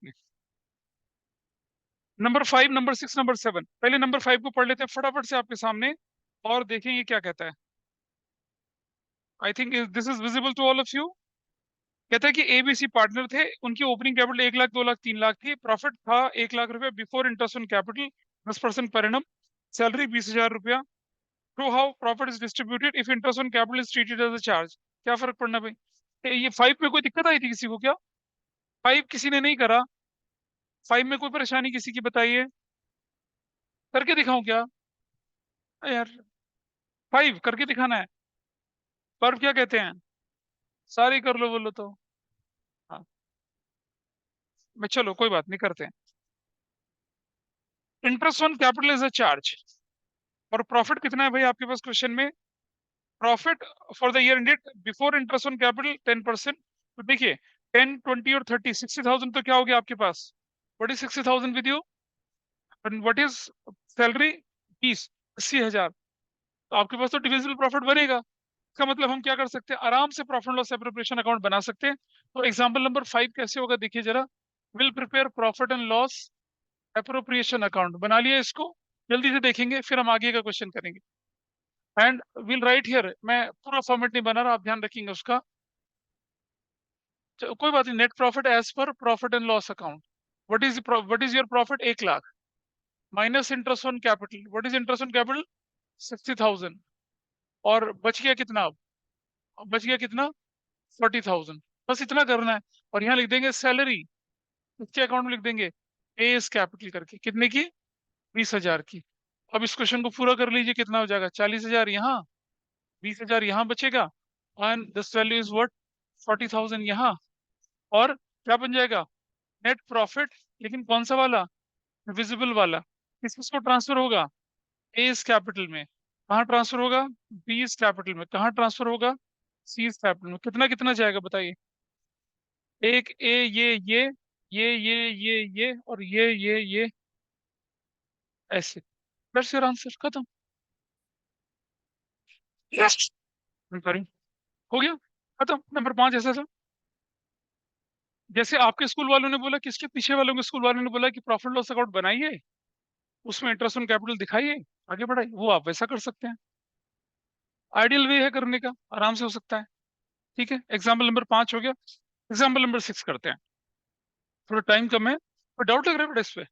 आपने। Number 5, number 6, number 7, पहले number 5 को पढ़ लेते हैं फटाफट से आपके सामने और देखेंगे क्या कहता है। I think this is visible to all of you. कहता है कि एबीसी पार्टनर थे, उनकी ओपनिंग कैपिटल 1 लाख, 2 लाख, 3 लाख थी, प्रॉफिट था 1 लाख रुपया before interest on capital 10% per annum, salary 20,000 रुपया। Through how profit is distributed if interest on capital is treated as a charge. क्या फर्क पड़ना भाई? ये 5 में कोई दिक्कत आई थी किसी को क्या? 5 किसी ने नहीं करा? 5 में कोई परेशानी किसी की बताइए, करके दिखाऊं क्या? यार 5 करके दिखाना है। पर क्या कहते हैं, सारी कर लो बोलो तो। हाँ, मैं चलो कोई बात नहीं करते हैं। Interest on capital is a charge, और प्रॉफिट कितना है भाई आपके पास क्वेश्चन में? Profit for the year ended before interest on capital 10%। तो देखिए 10, 20 और 30, 60,000 तो क्या हो गया आपके पास? What is 60,000 with you? What is salary? 20, 80,000। तो आपके पास तो डिविजिबल प्रॉफिट बनेगा। इसका मतलब हम क्या कर सकते हैं, आराम से प्रॉफिट लॉस एप्रोप्रिएशन अकाउंट बना सकते हैं। तो एग्जांपल नंबर 5 कैसे होगा देखिए जरा। Will prepare profit and loss appropriation account, बना लिया इसको। जल्दी से देखेंगे फिर हम आगे का क्वेश्चन करेंगे। एंड विल राइट हियर, मैं पूरा फॉर्मेट नहीं बना रहा, आप ध्यान रखेंगे उसका। कोई बात नहीं, net profit as per profit and loss account. What is your profit? 1 lakh minus interest on capital. What is interest on capital? 60,000। और बच गया कितना? अब बच गया कितना? 40,000। बस इतना करना है। और यहाँ लिख देंगे सैलरी, इसके अकाउंट में लिख देंगे एस कैपिटल करके, कितने की? 20,000 की। अब इस क्वेश्चन को पूरा कर लीजिए, कितना हो जाएगा? 40,000 यहाँ, 20,000 यहाँ बचेगा, and this value is what? 40,000 यहाँ। और क्या बन जाएगा? नेट प्रॉफिट, लेकिन कौन सा वाला? विजिबल वाला। किस किसको ट्रांसफर होगा? एस कैपिटल में। कहाँ ट्रांसफर होगा? बीस कैपिटल में। कहाँ ट्रांसफर होगा? सीज कैपिटल में। कितना कितना जाएगा बताइए? एक ए, ये और ये ऐसे। दैट्स योर आंसर, खत्म। यस, सॉरी, हो गया, खत्म। नंबर 5 ऐसा था। जैसे आपके स्कूल वालों ने बोला, किसके पीछे वालों के स्कूल वालों ने बोला कि प्रॉफिट लॉस अकाउंट बनाइए, उसमें इंटरेस्ट ऑन कैपिटल दिखाइए, आगे बढ़ाइए, वो आप वैसा कर सकते हैं। आइडियल वे है करने का, आराम से हो सकता है। ठीक है, एग्जाम्पल नंबर 5 हो गया। एग्जाम्पल नंबर 6 करते हैं, थोड़ा टाइम कम है। कोई डाउट लग रहा है बेटा इस पे?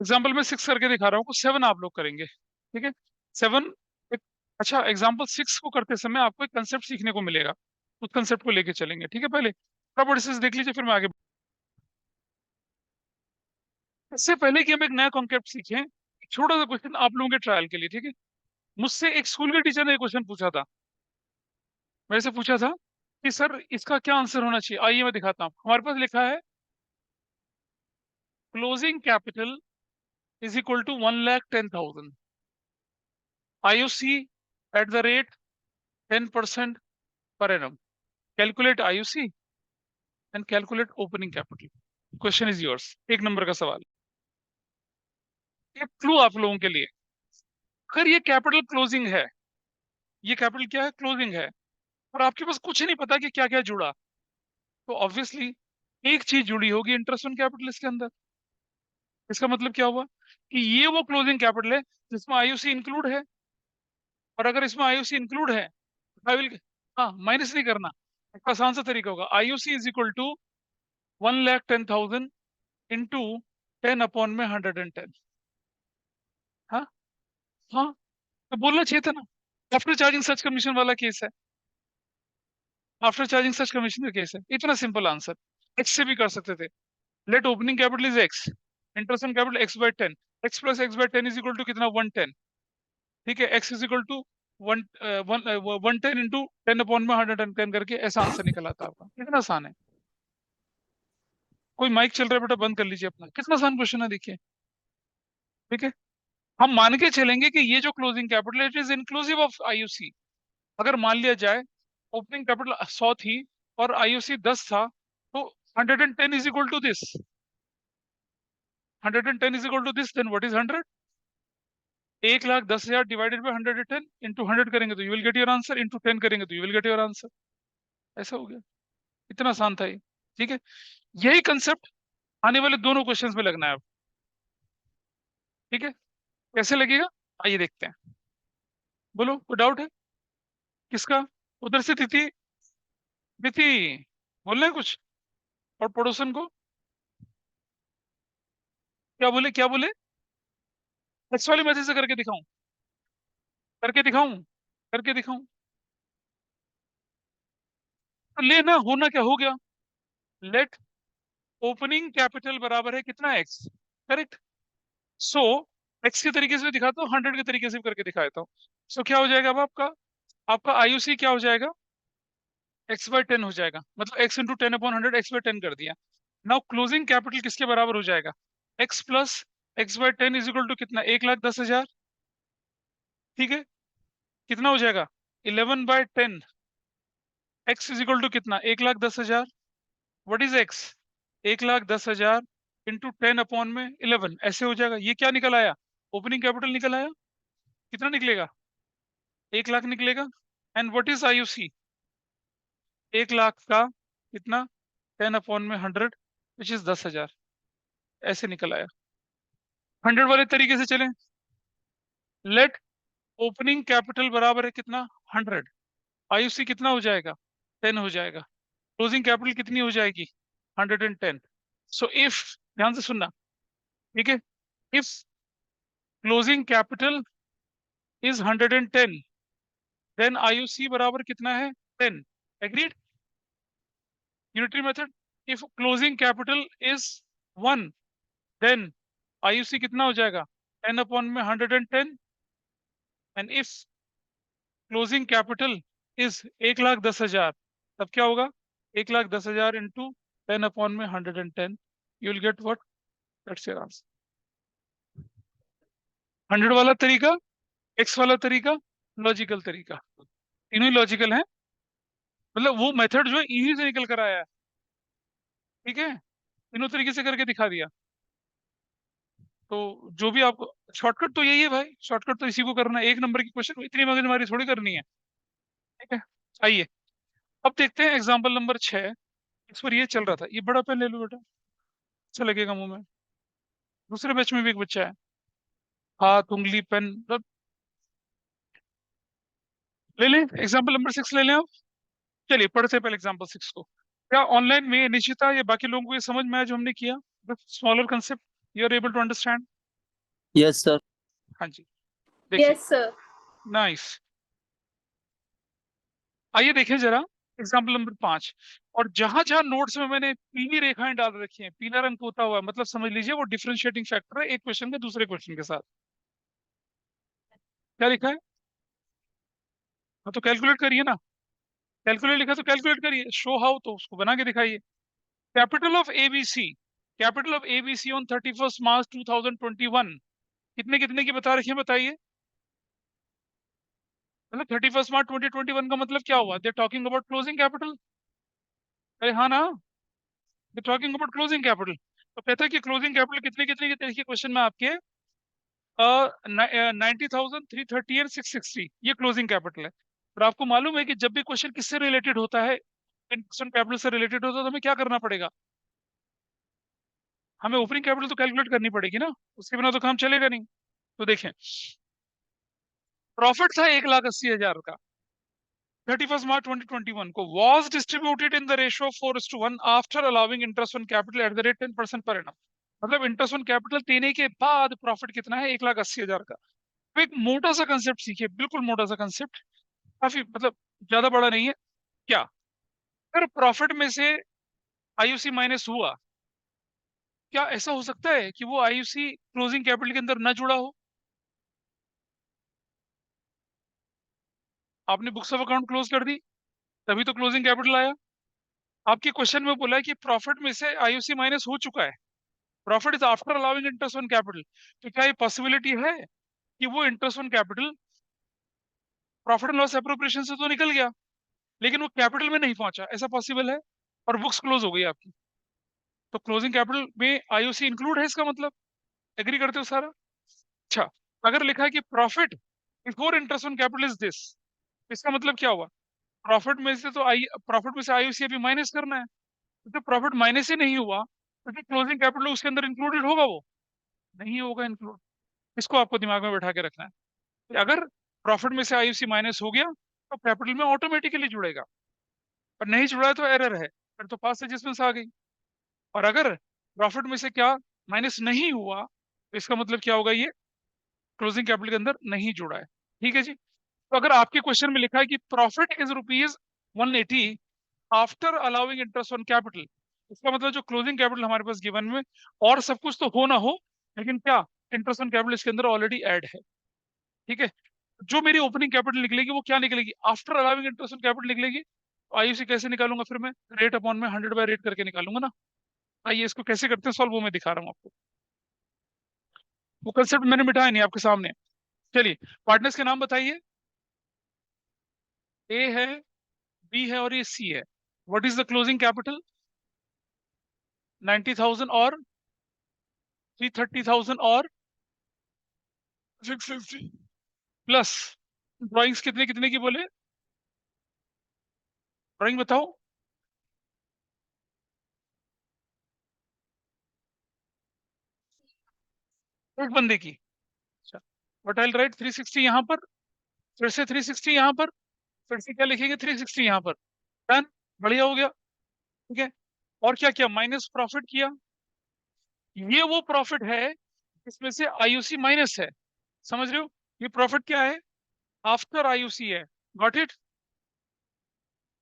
एग्जाम्पल में 6 करके दिखा रहा हूँ, 7 आप लोग करेंगे, ठीक है? 7 एक, अच्छा एग्जाम्पल 6 को करते समय आपको एक कंसेप्ट सीखने को मिलेगा, उस कंसेप्ट को लेके चलेंगे, ठीक है? पहले फटाफट से देख लीजिए, फिर मैं आगे। इससे पहले कि हम एक नया कॉन्सेप्ट सीखें, एक छोटा सा क्वेश्चन आप लोगों के ट्रायल के लिए, ठीक है? मुझसे एक स्कूल के टीचर ने एक क्वेश्चन पूछा था, मेरे से पूछा था कि सर इसका क्या आंसर होना चाहिए। आइए मैं दिखाता हूँ, हमारे पास लिखा है closing capital is equal to 1,10,000, IUC at the rate 10% per annum, calculate IUC and calculate opening capital. Question is yours, 1 number का सवाल। ये क्लू आप लोगों के लिए। अगर ये कैपिटल क्लोजिंग है, ये कैपिटल क्या है? क्लोजिंग है, और आपके पास कुछ नहीं पता कि क्या क्या जुड़ा, तो ऑब्वियसली एक चीज जुड़ी होगी, इंटरेस्ट ऑन कैपिटल इसके अंदर। इसका मतलब क्या हुआ कि ये वो क्लोजिंग कैपिटल है जिसमें आईयूसी इंक्लूड है। और अगर इसमें आईयूसी इंक्लूड है, आई विल, हाँ, माइनस नहीं करना। एक आसान सा तरीका होगा, IUC is equal to 1,10,000 into 10/110। हाँ, हाँ, तो बोलना चाहिए था ना। आफ्टर चार्जिंग सच कमीशन वाला केस है, आफ्टर चार्जिंग सच कमीशन का केस है, इतना सिंपल आंसर। एक्स से भी कर सकते थे। Let opening capital is x, interest on capital x/10, x plus x/10 is equal to कितना? 110। ठीक है, x is equal to 110 into 10/110 करके ऐसा आंसर निकल आता आपका। कितना आसान है। कोई माइक चल रहा है बेटा, बंद कर लीजिए अपना। कितना आसान क्वेश्चन है देखिए, ठीक है? हम मान के चलेंगे कि ये जो closing capital it is inclusive of IUC. अगर मान लिया जाए ओपनिंग कैपिटल 100 थी और आईयूसी 10 था, तो 110 is equal to this, 110 is equal to this, then what is 100? 1,10,000 divided by 110 into 100 करेंगे तो you will get your answer, into 10 करेंगे तो you will get your answer. ऐसा हो गया, इतना आसान था ये, ठीक है? यही कंसेप्ट आने वाले दोनों क्वेश्चंस में लगना है अब। ठीक है, कैसे लगेगा आइए देखते हैं। बोलो, कोई डाउट है किसका? उधर से तिथि, तिथि बोलना है कुछ? और पड़ोसन को क्या बोले, क्या बोले? एक्स वाले मैसेज से करके दिखाऊं? करके दिखाऊं? करके दिखाऊं? तो लेना होना क्या हो गया? लेट ओपनिंग कैपिटल बराबर है कितना? एक्स। करेक्ट। सो एक्स के तरीके से भी दिखाता हूँ, 100 के तरीके से भी करके दिखा देता हूँ। सो क्या हो जाएगा अब आपका? आपका आईयूसी क्या हो जाएगा? एक्स बाय 10 हो जाएगा, मतलब एक्स इंटू 10/100, एक्स बाय 10 कर दिया। नाउ क्लोजिंग कैपिटल किसके बराबर हो जाएगा? X plus x by 10 is equal to कितना? 1,10,000। ठीक है, कितना हो जाएगा? 11/10। एक्स इज इक्वल टू कितना? 1,10,000। What is x? 1,10,000 इंटू 10/11 ऐसे हो जाएगा। ये क्या निकल आया? ओपनिंग कैपिटल निकल आया। कितना निकलेगा? 1,00,000 निकलेगा। And what is IUC? 1,00,000 का कितना? 10/100 विच इज 10,000। ऐसे निकल आया। 100 वाले तरीके से चलें। लेट ओपनिंग कैपिटल बराबर है कितना? 100। आईयूसी कितना हो जाएगा? 10 हो जाएगा। क्लोजिंग कैपिटल कितनी हो जाएगी? 110। सो इफ, ध्यान से सुनना, ठीक है, if closing capital is 110 then IUC बराबर कितना है? 10। Agreed? Unitary method. If closing capital is 1 then IUC कितना हो जाएगा? 10/110। And if closing capital is 1,10,000 तब क्या होगा? 1,10,000 into 10/110। You will get what? That's your answer. 100 वाला तरीका, एक्स वाला तरीका, लॉजिकल तरीका, तीनों ही लॉजिकल है। मतलब वो मेथड जो है इजी से निकल कर आया है। ठीक है, तीनों तरीके से करके दिखा दिया। तो जो भी आपको, शॉर्टकट तो यही है भाई, शॉर्टकट तो इसी को करना है। एक नंबर की क्वेश्चन इतनी मगजमारी थोड़ी करनी है। ठीक है, आइए अब देखते हैं एग्जाम्पल नंबर 6। इस पर ये चल रहा था, ये बड़ा पेन ले लो बेटा, अच्छा लगेगा मुंह में। दूसरे बैच में भी एक बच्चा है, हाथ उंगली पेन मतलब ले लें। एग्जाम्पल नंबर 6 ले लें आप। चलिए पढ़ते हैं पहले एग्जाम्पल 6 को। क्या ऑनलाइन में निश्चिता या बाकी लोगों को ये समझ में आया जो हमने किया? Smaller concept, you are able to understand? Yes sir. हाँ जी, देखिए। Yes sir. नाइस। आइए देखें जरा एग्जाम्पल नंबर 5। और जहां जहां नोट्स में मैंने पीली रेखाएं डाल रखी हैं, पीला रंग पोता हुआ है, मतलब समझ लीजिए वो डिफरेंशिएटिंग फैक्टर है एक क्वेश्चन के दूसरे क्वेश्चन के साथ। क्या लिखा है? हाँ तो कैलकुलेट करिए ना। कैलकुलेट लिखा तो कैलकुलेट करिए। शो हाउ तो उसको बना के दिखाइए। Capital of ABC, capital of ABC on 31 मार्च 2021 कितने कितने की बता रखी है बताइए? मतलब 31 मार्च 2021 का मतलब क्या हुआ? They talking about closing capital. अरे हाँ ना, they talking about closing capital. तो कहता है कि क्लोजिंग कैपिटल कितने कितने के देखिए क्वेश्चन में आपके 90,000, 330 एंड 660 ये क्लोजिंग कैपिटल है। और आपको मालूम है कि जब भी क्वेश्चन किससे रिलेटेड होता है, इनवेस्टमेंट कैपिटल से रिलेटेड होता है, तो हमें क्या करना पड़ेगा? हमें ओपनिंग कैपिटल तो कैलकुलेट करनी पड़ेगी ना, उसके बिना तो काम चलेगा नहीं। तो देखें, प्रॉफिट था 1,80,000 का 31 मार्च 2021 को, was distributed in the ratio of 4:1 after allowing interest on capital eight the rate 10% per annum. मतलब इंटरेस्ट ऑन कैपिटल देने के बाद प्रॉफिट कितना है? 1,80,000 का। तो एक मोटा सा कंसेप्ट सीखिए, बिल्कुल मोटा सा कंसेप्ट, काफी मतलब ज्यादा बड़ा नहीं है। क्या अगर प्रॉफिट में से आईयूसी माइनस हुआ, क्या ऐसा हो सकता है कि वो आईयूसी क्लोजिंग कैपिटल के अंदर न जुड़ा हो? आपने बुक्स ऑफ अकाउंट क्लोज कर दी, तभी तो क्लोजिंग कैपिटल आया। आपके क्वेश्चन में बोला है कि प्रॉफिट में से आईयूसी माइनस हो चुका है, profit is after allowing interest on capital. तो क्या ये पॉसिबिलिटी है कि वो interest on capital profit and loss appropriation से तो निकल गया, लेकिन वो कैपिटल में नहीं पहुंचा? ऐसा पॉसिबल है? और बुक्स क्लोज हो गई आपकी, तो क्लोजिंग कैपिटल में आईयूसी इंक्लूड है, इसका मतलब एग्री करते हो सारा? अच्छा, अगर लिखा है कि profit before interest on capital is this, इसका मतलब क्या हुआ? प्रॉफिट में से तो आई, प्रॉफिट में से आईयूसी अभी माइनस करना है। तो प्रॉफिट माइनस ही नहीं हुआ, क्योंकि क्लोजिंग कैपिटल उसके अंदर इंक्लूडेड होगा, वो नहीं होगा इंक्लूड। इसको आपको दिमाग में बैठा के रखना है कि अगर प्रॉफिट में से आईयूसी माइनस हो गया तो कैपिटल में ऑटोमेटिकली जुड़ेगा, और नहीं जुड़ा है तो एरर है, फिर तो पास एडजस्टमेंट आ गई। और अगर प्रॉफिट में से क्या माइनस नहीं हुआ तो इसका मतलब क्या होगा, ये क्लोजिंग कैपिटल के अंदर नहीं जुड़ा है। ठीक है जी। तो अगर आपके क्वेश्चन में लिखा है कि profit is ₹180 after allowing interest on capital, इसका मतलब जो क्लोजिंग कैपिटल हमारे पास गिवन में और सब कुछ तो हो ना हो, लेकिन क्या इंटरेस्ट ऑन कैपिटल इसके अंदर ऑलरेडी ऐड है। ठीक है। जो मेरी ओपनिंग कैपिटल निकलेगी वो क्या निकलेगी, after allowing interest on capital निकलेगी। तो आईयूसी कैसे निकालूंगा फिर मैं, रेट अपॉन में 100 बाय रेट करके निकालूंगा ना। आइए इसको कैसे करते हैं सॉल्व, वो मैं दिखा रहा हूँ आपको। वो कंसेप्ट मैंने मिटाया नहीं आपके सामने। चलिए पार्टनर्स के नाम बताइए। ए है, बी है और ये सी है। What is the closing capital? 90,000 और 330,000 और 650 प्लस ड्राइंग्स कितने कितने की बोले, ड्राइंग बताओ। एक बंदे की। अच्छा, बट आई राइट 360 यहाँ पर, फिर से 360 यहाँ पर, फिर से क्या लिखेंगे 360 यहाँ पर। डन, बढ़िया हो गया। ठीक है। और क्या किया, माइनस प्रॉफिट किया। ये वो प्रॉफिट है इसमें से आईयूसी माइनस है, समझ रहे हो। ये प्रॉफिट क्या है, आफ्टर आईयूसी है। Got it.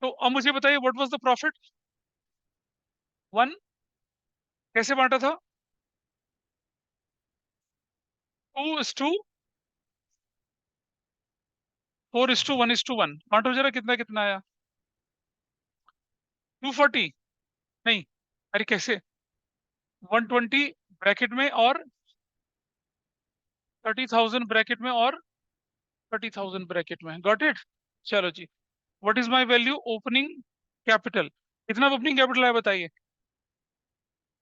तो अब मुझे बताइए what was the profit. One, कैसे बांटा था, 2:4:1:1। बांटो जरा, कितना कितना आया, 240, नहीं, अरे कैसे, 120 ब्रैकेट में और 30,000 ब्रैकेट में और 30,000 ब्रैकेट में। Got it. चलो जी। What is my value opening capital, कितना ओपनिंग कैपिटल है बताइए,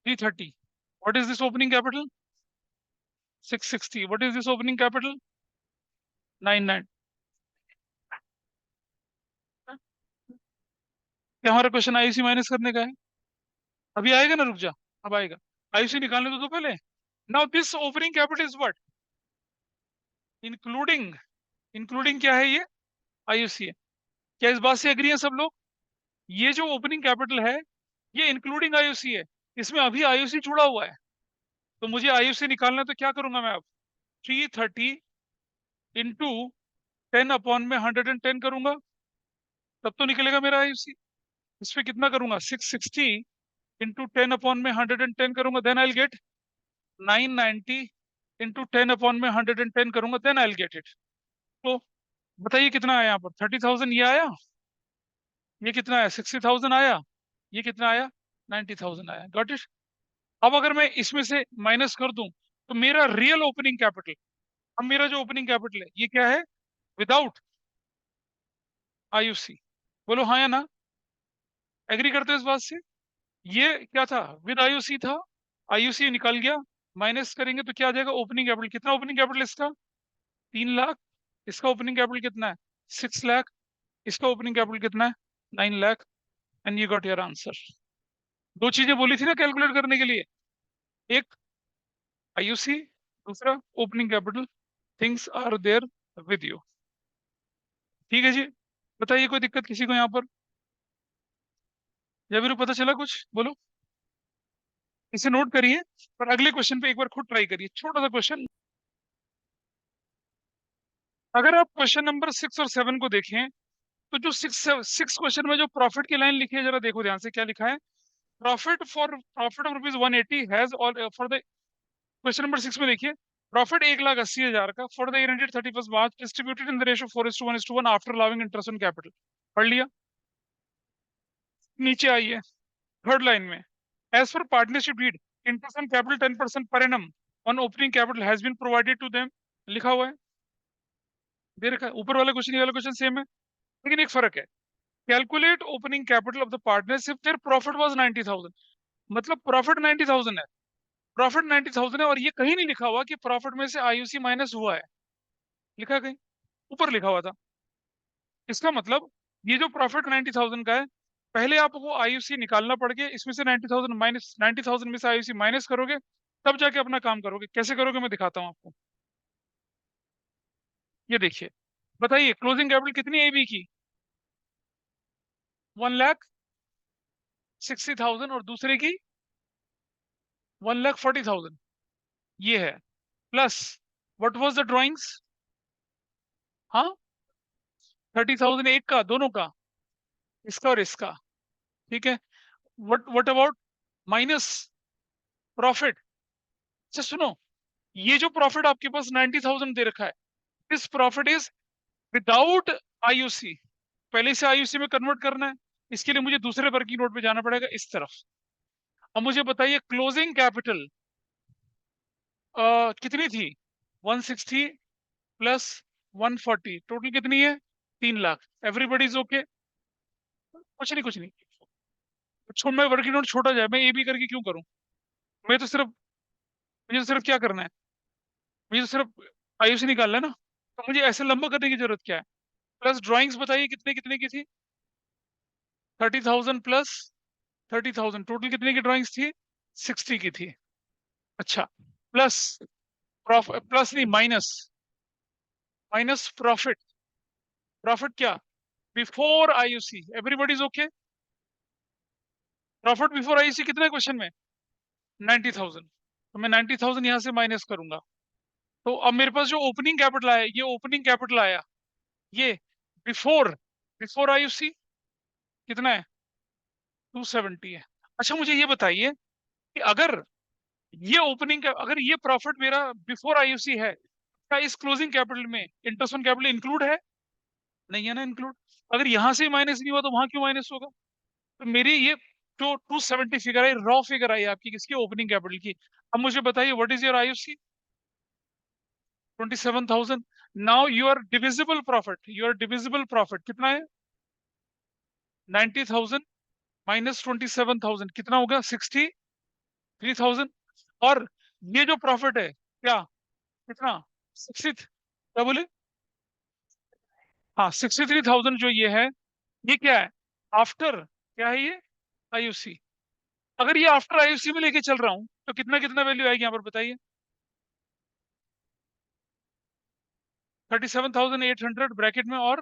330। What is this opening capital, 660। What is this opening capital, 99। क्या हमारा क्वेश्चन आईयूसी माइनस करने का है, अभी आएगा ना, रुक जा, अब आएगा। आईयूसी निकालने तो पहले। Now this opening capital is what, including, including क्या है ये, आईयूसी है। क्या इस बात से एग्री है सब लोग, ये जो ओपनिंग कैपिटल है ये इंक्लूडिंग आईयूसी है, इसमें अभी आईयूसी जुड़ा हुआ है। तो मुझे आईयूसी निकालना है तो क्या करूंगा मैं अब, 330 इंटू 10 अपॉन में 110 करूंगा, तब तो निकलेगा मेरा आईयूसी। इस पे कितना करूंगा, 660 इंटू 10 अपॉन में 110 करूंगा, then I get 990 into 10 upon में 110 करूंगा, देन आई गेट इट। तो बताइए कितना आया यहाँ पर, 30,000 ये आया, ये कितना आया 60,000 आया, ये कितना आया 90,000 आया। Got it. अब अगर मैं इसमें से माइनस कर दूं तो मेरा रियल ओपनिंग कैपिटल, अब मेरा जो ओपनिंग कैपिटल है ये क्या है, विदाउट आईयूसी। बोलो हाँ या ना, एग्री करते हो इस बात से। ये क्या था, विद आईयूसी था, आईयूसी निकल गया, माइनस करेंगे तो क्या आ जाएगा ओपनिंग कैपिटल, कितना ओपनिंग कैपिटल इसका, 3 लाख। इसका ओपनिंग कैपिटल कितना है, 6 लाख। इसका ओपनिंग कैपिटल कितना है, 9 lakh. And you got your answer. दो चीजें बोली थी ना कैलकुलेट करने के लिए, एक आईयूसी, दूसरा opening capital. Things are there with you. ठीक है जी। बताइए कोई दिक्कत किसी को यहाँ पर, या फिर पता चला कुछ, बोलो। इसे नोट करिए, पर अगले क्वेश्चन पे एक बार खुद ट्राई करिए, छोटा सा क्वेश्चन। अगर आप क्वेश्चन नंबर 6 और 7 को देखें तो जो सिक्स क्वेश्चन में जो प्रॉफिट की लाइन लिखी है जरा देखो ध्यान से, क्या लिखा है, profit of ₹180 has all for the, question number 6 में देखिए, प्रॉफिट 1,80,000 का for the year ended 31 March distributed in the ratio 4:1:1 after allowing interest on capital. पढ़ लिया। नीचे आइए थर्ड लाइन में, as per partnership deed interest on capital 10% per annum on opening capital has been provided to them, लिखा हुआ है, दे रखा है। ऊपर वाला क्वेश्चन ये वाला क्वेश्चन सेम है, लेकिन एक फर्क है, calculate opening capital of the partnership their profit was 90,000, मतलब प्रॉफिट 90,000 है, प्रॉफिट 90,000 है, और ये कहीं नहीं लिखा हुआ कि प्रॉफिट में से आईयूसी माइनस हुआ है, लिखा है कहीं, ऊपर लिखा हुआ था। इसका मतलब ये जो प्रॉफिट 90,000 का है पहले आपको आईयूसी निकालना पड़ेगा, इसमें से 90,000 माइनस 90,000 में से आईयूसी माइनस करोगे, तब जाके अपना काम करोगे। कैसे करोगे मैं दिखाता हूँ आपको। ये देखिए, बताइए क्लोजिंग कैपिटल कितनी है एबी की? 1,60,000 और दूसरे की 1,40,000। ये है plus what was the drawings? हाँ, 30,000 एक का, दोनों का, इसका और इसका। ठीक है, व्हाट अबाउट माइनस प्रॉफिट? अच्छा सुनो, ये जो प्रॉफिट आपके पास 90,000 दे रखा है, this profit is without IUC. पहले से आईयूसी में कन्वर्ट करना है, इसके लिए मुझे दूसरे वर्किंग नोट पे जाना पड़ेगा इस तरफ। अब मुझे बताइए क्लोजिंग कैपिटल कितनी थी? 160 प्लस 140, टोटल कितनी है? 3 लाख। Everybody is okay? कुछ नहीं, कुछ नहीं, छोड़, मैं वर्किंग नोट छोटा जाए, मैं ए बी करके क्यों करूं? मैं तो सिर्फ मुझे तो सिर्फ क्या करना है, मुझे तो सिर्फ आयुष निकालना है ना, तो मुझे ऐसे लंबा करने की जरूरत क्या है? प्लस ड्राइंग्स बताइए कितने कितने की थी? 30,000 प्लस 30,000, टोटल कितने की ड्राइंग्स थी? 60 की थी। अच्छा, प्लस प्लस नहीं, माइनस, माइनस प्रॉफिट। प्रॉफिट क्या? Before IUC. Everybody is okay? Profit before IUC कितना है क्वेश्चन में? 90,000। तो मैं 90,000 यहां से माइनस करूंगा। तो अब मेरे पास जो ओपनिंग कैपिटल आया, ये ओपनिंग कैपिटल आया, ये बिफोर बिफोर आईयूसी कितना है? 270 है। अच्छा मुझे ये बताइए कि अगर ये ओपनिंग का, अगर ये प्रॉफिट मेरा बिफोर आईयूसी है, क्या इस क्लोजिंग कैपिटल में इंटरेस्ट ऑन कैपिटल इंक्लूड है? नहीं है ना इंक्लूड। अगर यहां से माइनस नहीं हुआ तो वहां क्यों माइनस होगा? तो मेरी ये जो 270 फिगर आई, रॉ फिगर आई आपकी किसकी? ओपनिंग कैपिटल की। अब मुझे बताइए what is your IUC? 27,000। Now your divisible profit, your divisible profit कितना है? 90,000 माइनस 27,000 कितना होगा? 63,000। और ये जो प्रॉफिट है क्या, कितना? 60, क्या बोले? हाँ, 63,000 जो ये है, ये क्या है? आफ्टर, क्या है ये? आईयूसी। अगर ये आफ्टर आईयूसी में लेके चल रहा हूं तो कितना कितना वैल्यू आएगी यहाँ पर बताइए? 37,800 ब्रैकेट में और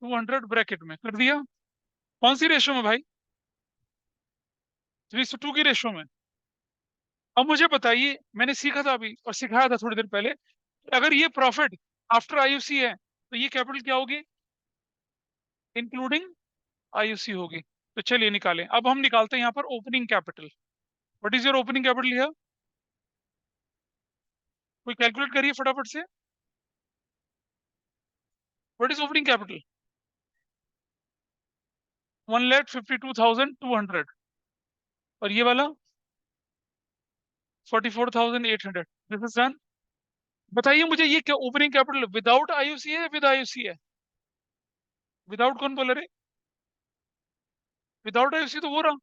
200 ब्रैकेट में कर दिया। कौन सी रेशो में भाई? 3:2 की रेशो में। अब मुझे बताइए, मैंने सीखा था अभी और सिखाया था थोड़ी देर पहले, अगर ये प्रॉफिट आफ्टर आईयूसी है तो ये कैपिटल क्या होगी? इंक्लूडिंग आईयूसी होगी। तो चलिए निकालें। अब हम निकालते हैं यहाँ पर opening capital. What is your opening capital here? कोई कैलकुलेट करिए फटाफट से। What is opening capital? 1,52,200। और ये वाला 44,800। This is done. बताइए मुझे, ये क्या ओपनिंग कैपिटल विदाउट आईयूसी है विद आईयूसी है? विदाउट कौन बोल रहे? विदाउट आईयूसी तो वो रहा।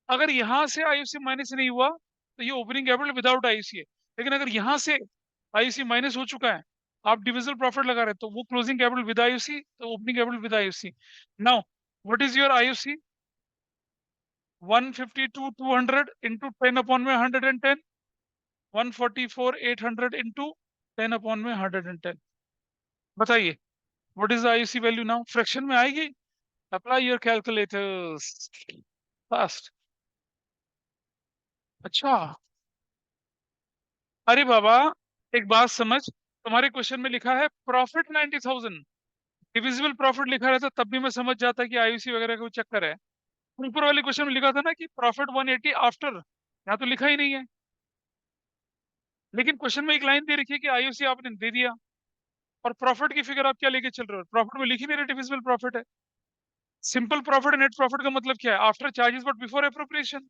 अगर यहां से आईयूसी माइनस नहीं हुआ तो ये ओपनिंग कैपिटल विदाउट आईयूसी है। लेकिन अगर यहां से आईयूसी माइनस हो चुका है, आप डिविजिबल प्रॉफिट लगा रहे हैं, तो वो क्लोजिंग कैपिटल विद आईयूसी, तो opening capital with IUC. Now what is your IUC? 152,200 into 10 upon में 110, 144,800 इंटू 10 अपॉन में 110। बताइए what is IUC value now? Fraction में आएगी? Apply your calculators fast. अच्छा, अरे बाबा, एक बात समझ, तुम्हारे क्वेश्चन में लिखा है प्रॉफिट 90,000, डिविजिबल प्रॉफिट लिखा रहता तब भी मैं समझ जाता कि आईयूसी वगैरह का कोई चक्कर है। ऊपर वाले क्वेश्चन में लिखा था ना कि प्रॉफिट 180 आफ्टर, यहाँ तो लिखा ही नहीं है। लेकिन क्वेश्चन में एक लाइन दे रखी है कि आईयूसी आपने दे दिया, और प्रॉफिट की फिगर आप क्या लेके चल रहे हो? प्रॉफिट में लिखी नहीं रहे डिविजिबल प्रॉफिट है। सिंपल प्रॉफिट नेट प्रॉफिट का मतलब क्या है? After charges but before appropriation.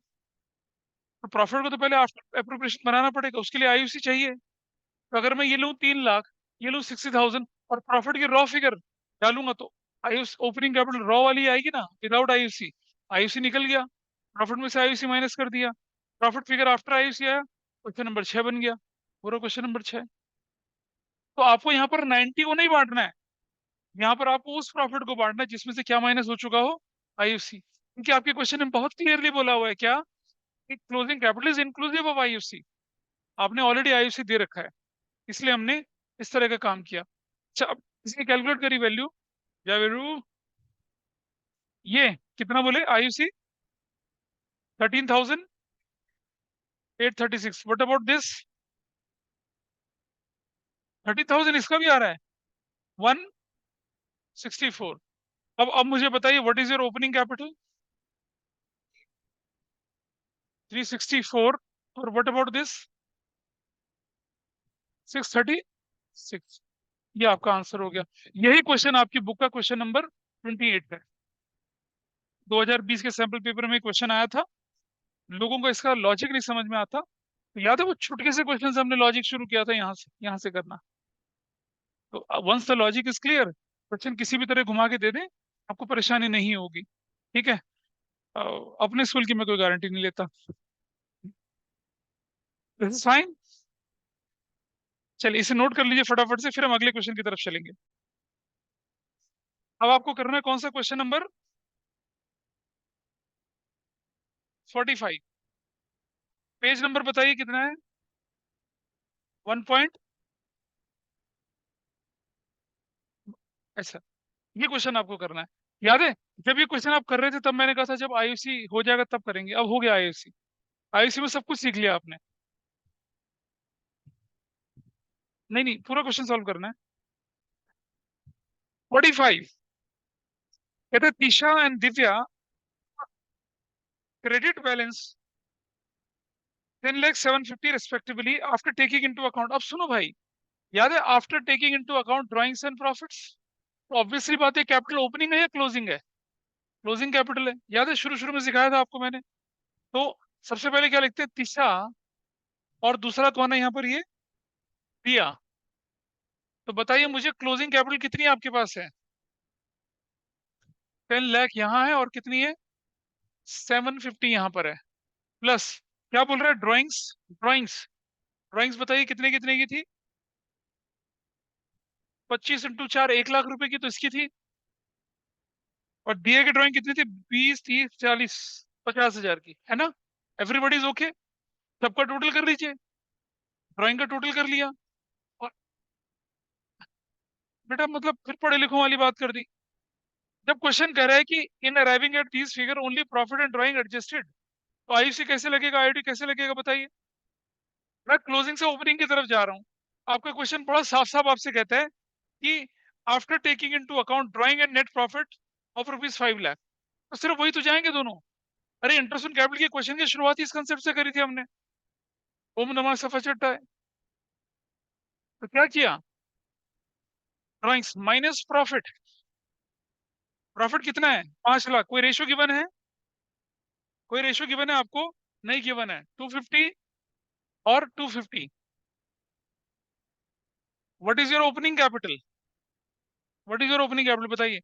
तो प्रॉफिट को तो पहले आफ्टर अप्रोप्रिएशन बनाना पड़ेगा, उसके लिए आईयूसी चाहिए। तो अगर मैं ये लूँ 3 लाख, ये लूँ 60,000, और प्रॉफिट की रॉ फिगर डालूंगा, तो आईयूसी ओपनिंग कैपिटल रॉ वाली आएगी ना, विदाउट आईयूसी। आईयूसी निकल गया, प्रॉफिट में से आईयूसी माइनस कर दिया, प्रॉफिट फिगर आफ्टर आईयूसी आया, क्वेश्चन नंबर 6 बन गया। पूरा क्वेश्चन नंबर 6। तो आपको यहाँ पर 90 को नहीं बांटना है, यहाँ पर आपको उस प्रॉफिट को बांटना है जिसमें से क्या माइनस हो चुका हो, आईयूसी। क्योंकि आपके क्वेश्चन में बहुत क्लियरली बोला हुआ है क्या, कि closing capital is inclusive of IUC. आपने ऑलरेडी आईयूसी दे रखा है, इसलिए हमने इस तरह का काम किया। अच्छा, अब इसकी कैलकुलेट करी वैल्यू, या वैल्यू ये कितना बोले, आईयूसी 13,836। व्हाट अबाउट दिस 30,000, इसका भी आ रहा है 164। अब मुझे बताइए what is your opening capital, 364, और व्हाट अबाउट दिस 636। ये आपका आंसर हो गया। यही क्वेश्चन आपकी बुक का क्वेश्चन नंबर 28 है। 2020 के सैंपल पेपर में क्वेश्चन आया था, लोगों को इसका लॉजिक नहीं समझ में आता, तो याद है वो छुटके से क्वेश्चन से हमने लॉजिक शुरू किया था, यहाँ से करना। तो once the logic is clear, question किसी भी तरह घुमा के दे दें, आपको परेशानी नहीं होगी। ठीक है। अ, अपने स्कूल की मैं कोई गारंटी नहीं लेता। This is fine. चलिए इसे नोट कर लीजिए फटाफट से, फिर हम अगले क्वेश्चन की तरफ चलेंगे। अब आपको करना है कौन सा, क्वेश्चन नंबर 45। पेज नंबर बताइए कितना है, 1 पॉइंट। अच्छा, ये क्वेश्चन आपको करना है। याद है जब ये क्वेश्चन आप कर रहे थे तब मैंने कहा था जब आईयूसी हो जाएगा तब करेंगे, अब हो गया आईयूसी। आईयूसी में सब कुछ सीख लिया आपने। नहीं नहीं, पूरा क्वेश्चन सॉल्व करना है। 45 कहते हैं Tisha and Divya credit balance 10,07,50 respectively after taking into account. अब सुनो भाई, याद है after taking into account drawings and profits, तो ऑब्वियसली बात है कैपिटल ओपनिंग है या क्लोजिंग है, क्लोजिंग कैपिटल है। याद है शुरू शुरू में सिखाया था आपको मैंने। तो सबसे पहले क्या लिखते हैं, तीशा, और दूसरा कौन है यहाँ पर, ये दिया। तो बताइए मुझे क्लोजिंग कैपिटल कितनी आपके पास है, 10 लाख यहाँ है, और कितनी है 750 यहाँ पर है, प्लस क्या बोल रहा है, ड्राइंग्स। ड्राइंग्स ड्राइंग्स बताइए कितने कितने की थी, 25 × 4 1 लाख रुपए की तो इसकी थी। और दिए की ड्राइंग कितनी थी, 20, 30, 40, 50 हजार की, है ना। एवरीबडी इज ओके, सबका टोटल कर लीजिए, ड्राइंग का टोटल कर लिया। और बेटा मतलब फिर पढ़े लिखों वाली बात कर दी। जब क्वेश्चन कह रहा है कि in arriving at these figure only profit and drawing adjusted, तो आईयूसी कैसे लगेगा, आईडी कैसे लगेगा बताइए। मैं क्लोजिंग से ओपनिंग की तरफ जा रहा हूँ। आपका क्वेश्चन बड़ा साफ साफ आपसे कहता है कि after taking into account drawing and net profit of ₹5 lakh, तो सिर्फ वही तो जाएंगे दोनों। अरे इंटरेस्ट ऑन कैपिटल के क्वेश्चन की शुरुआत ही इस कंसेप्ट से करी थी हमने, ओम नमः सफा चट्टा है। तो क्या किया, ड्राइंग्स माइनस प्रॉफिट। प्रॉफिट कितना है, 5 लाख। कोई रेशो गिवन है, कोई रेशो गिवन है आपको, नहीं गिवन है। 250 और 250। What is your opening capital, what is your opening capital बताइए।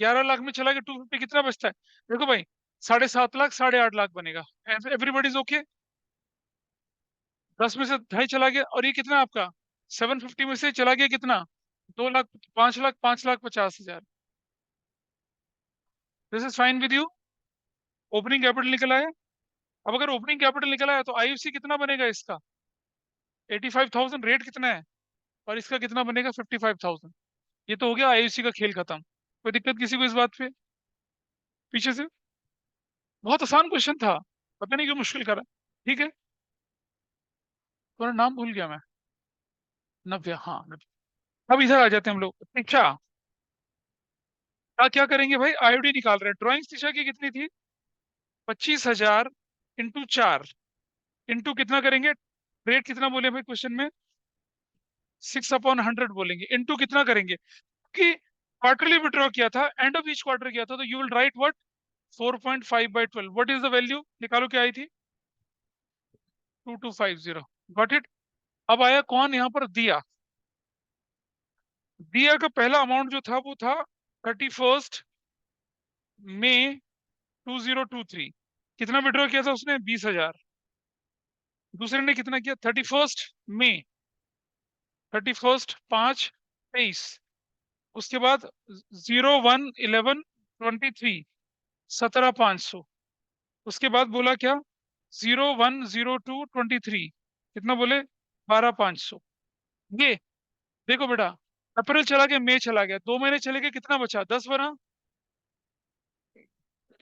11 लाख में चला गया 250, कितना बचता है, देखो भाई 7.5 लाख, 8.5 लाख बनेगा। Everybody is okay. 10 में से 2.5 चला गया, और ये कितना आपका 750 में से चला गया कितना, 2 lakh, 5 lakh, 5,50,000। This is fine with you, opening capital निकल आया। अब अगर ओपनिंग कैपिटल निकल आया तो आईयूसी कितना बनेगा इसका, 85,000। रेट कितना है, और इसका कितना बनेगा 55,000। ये तो हो गया आईयूसी का खेल खत्म। कोई दिक्कत किसी को इस बात पे पीछे से। बहुत आसान क्वेश्चन था, पता नहीं क्यों मुश्किल करा। ठीक है, तुम्हारा नाम भूल गया मैं, नव्या, हाँ नव्या। अब इधर आ जाते हैं हम लोग। अच्छा, क्या करेंगे भाई, आईओडी निकाल रहे हैं। ड्राइंग दिशा की कितनी थी, 25,000 इंटू 4, इंटू कितना करेंगे, रेट कितना बोले भाई क्वेश्चन में, 6/100 बोलेंगे, इंटू कितना करेंगे, कि क्वार्टरली विड्रॉ किया था, एंड ऑफ ईच क्वार्टर किया था, तो you will write what, 4.5/12। What is the value, निकालो क्या आई थी, 2250। Got it. अब आया कौन यहाँ पर, दिया। दिया का पहला अमाउंट जो था वो था 31 मई 2023। कितना विड्रॉ किया था उसने, 20,000। दूसरे ने कितना किया, 31 मई, 31/5/23। उसके बाद 011123 17,500। उसके बाद बोला क्या, 010223 कितना बोले, 12,500। ये देखो बेटा, अप्रैल चला गया, मई चला गया, 2 महीने चले गए, कितना बचा, 10 बना,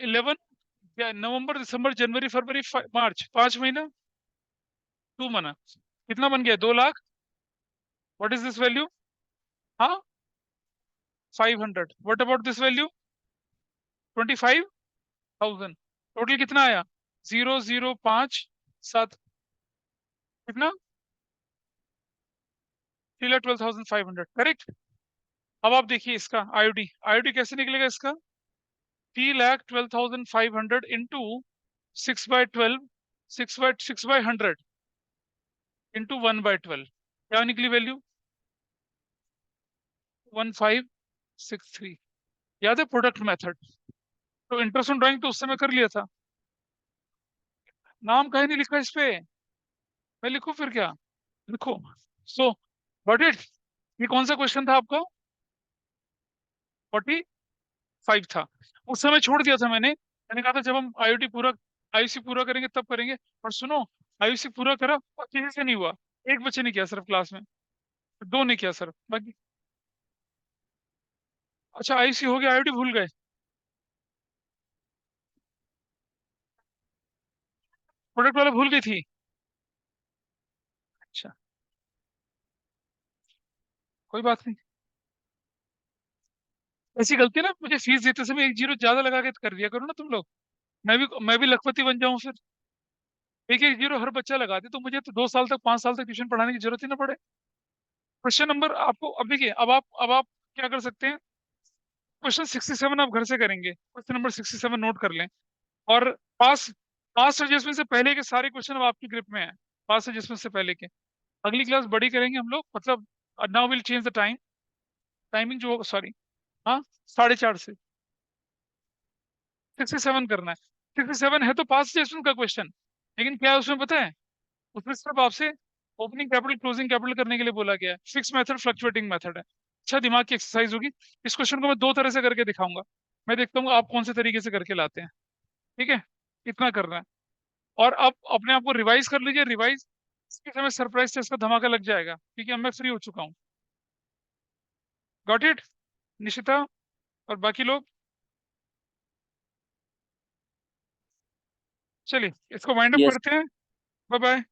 11, नवंबर दिसंबर जनवरी फरवरी मार्च, 5 महीना, 2 महीना, कितना बन गया, 2 lakh. What is this value? हाँ, 500। What about this value, 25,000। Total कितना आया, 005 7, कितना, 3,12,500, करेक्ट। अब आप देखिए इसका आईओडी, आईओडी कैसे निकलेगा इसका, 3,12,500 इंटू 6/12, 6/100 इंटू 1/12, क्या निकली वैल्यू, 1563। याद है प्रोडक्ट मेथड? तो इंटरेस्ट ऑन ड्राइंग तो उस समय कर लिया था। नाम कहीं नहीं लिखा इस पे, मैं लिखूं फिर क्या, लिखो। सो गॉट इट। ये कौन सा क्वेश्चन था आपका, 45 था। उस समय छोड़ दिया था मैंने कहा था जब हम आईओटी पूरा, आईयूसी पूरा करेंगे तब करेंगे। और सुनो, आईयूसी पूरा करा और किसी से नहीं हुआ, एक बच्चे ने किया सिर्फ क्लास में, दो ने किया सिर्फ, बाकी। अच्छा आईयूसी हो गया, आईओटी भूल गए, प्रोडक्ट वाला भूल गई थी। अच्छा, कोई बात नहीं, ऐसी गलती ना, मुझे फीस देते समय एक जीरो ज्यादा लगा के कर दिया करो ना तुम लोग। मैं भी लखपति बन जाऊं फिर, एक एक जीरो हर बच्चा लगा दे तो मुझे तो 2 साल तक 5 साल तक ट्यूशन पढ़ाने की जरूरत ही ना पड़े। क्वेश्चन नंबर आपको अब देखिए, अब आप क्या कर सकते हैं, क्वेश्चन 67 आप घर से करेंगे, क्वेश्चन नंबर 67 नोट कर लें। और पास पास एडजस्टमेंट से पहले के सारे क्वेश्चन अब आपकी ग्रिप में है, पास एडजस्टमेंट से पहले के। अगली क्लास बड़ी करेंगे हम लोग, मतलब now will change the time, timing जो, सॉरी, हाँ, 4:30 से 67 करना है। 67 है तो पास एडजस्टमेंट का क्वेश्चन, लेकिन क्या है उसमें पता है, उसमें सिर्फ आपसे ओपनिंग कैपिटल क्लोजिंग कैपिटल करने के लिए बोला गया है, फिक्स मेथड फ्लक्चुएटिंग मेथड है। अच्छा दिमाग की एक्सरसाइज होगी। इस क्वेश्चन को मैं 2 तरह से करके दिखाऊंगा, मैं देखता हूँ आप कौन से तरीके से करके लाते हैं। ठीक है, इतना करना है। और अब अपने आप को रिवाइज कर लीजिए, रिवाइज, इसके समय सरप्राइज टेस्ट का धमाका लग जाएगा, क्योंकि अब मैं फ्री हो चुका हूँ। गॉट इट, निशिता और बाकी लोग, चलिए इसको वाइंड अप यस। करते हैं। Bye bye.